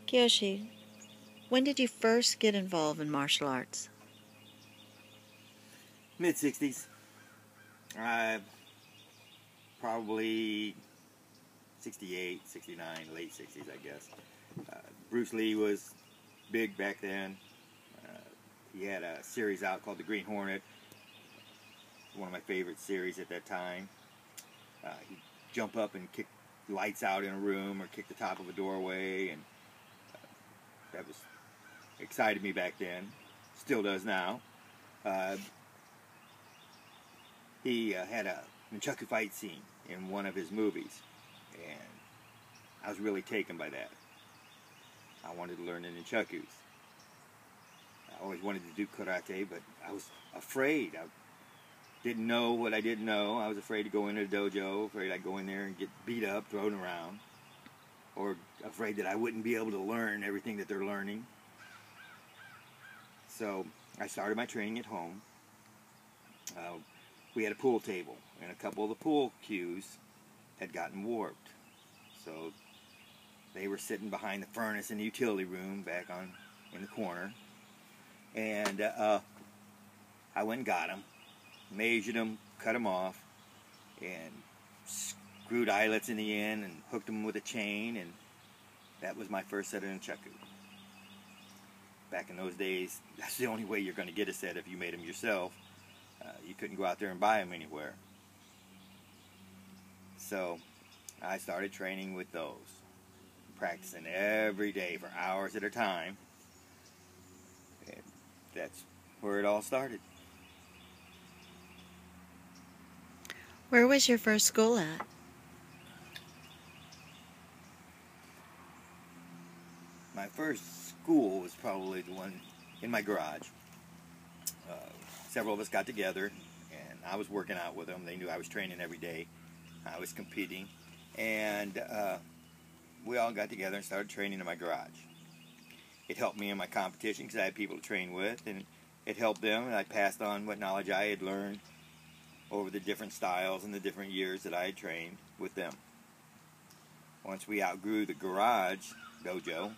Kiyoshi, when did you first get involved in martial arts? Mid-60s. Probably 68, 69, late 60s, I guess. Bruce Lee was big back then. He had a series out called The Green Hornet, one of my favorite series at that time. He'd jump up and kick lights out in a room or kick the top of a doorway, and that was excited me back then. Still does now. He had a nunchaku fight scene in one of his movies, and I was really taken by that. I wanted to learn the nunchakus. I always wanted to do karate, but I was afraid. I didn't know what I didn't know. I was afraid to go into the dojo, afraid I'd go in there and get beat up, thrown around, or afraid that I wouldn't be able to learn everything that they're learning. So I started my training at home. We had a pool table, and a couple of the pool cues had gotten warped. So they were sitting behind the furnace in the utility room back in the corner. And I went and got them, measured them, cut them off, and screwed eyelets in the end and hooked them with a chain, and that was my first set of nunchaku. Back in those days, that's the only way you're going to get a set if you made them yourself. You couldn't go out there and buy them anywhere. So I started training with those, practicing every day for hours at a time. And that's where it all started. Where was your first school at? My first school was probably the one in my garage. Several of us got together, and I was working out with them. They knew I was training every day. I was competing, and we all got together and started training in my garage. It helped me in my competition because I had people to train with, and it helped them, and I passed on what knowledge I had learned over the different styles and the different years that I had trained with them. Once we outgrew the garage dojo,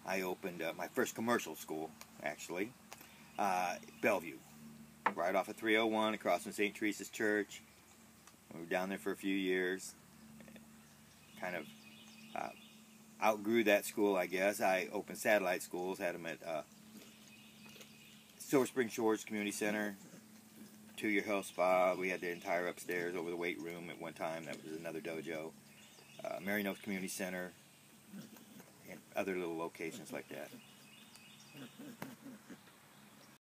I opened my first commercial school, actually, Bellevue, right off of 301 across from St. Teresa's Church. We were down there for a few years. Kind of outgrew that school, I guess. I opened satellite schools, had them at Silver Spring Shores Community Center, 2-year health spa. We had the entire upstairs over the weight room at one time. That was another dojo. Marion Oaks Community Center, and other little locations like that.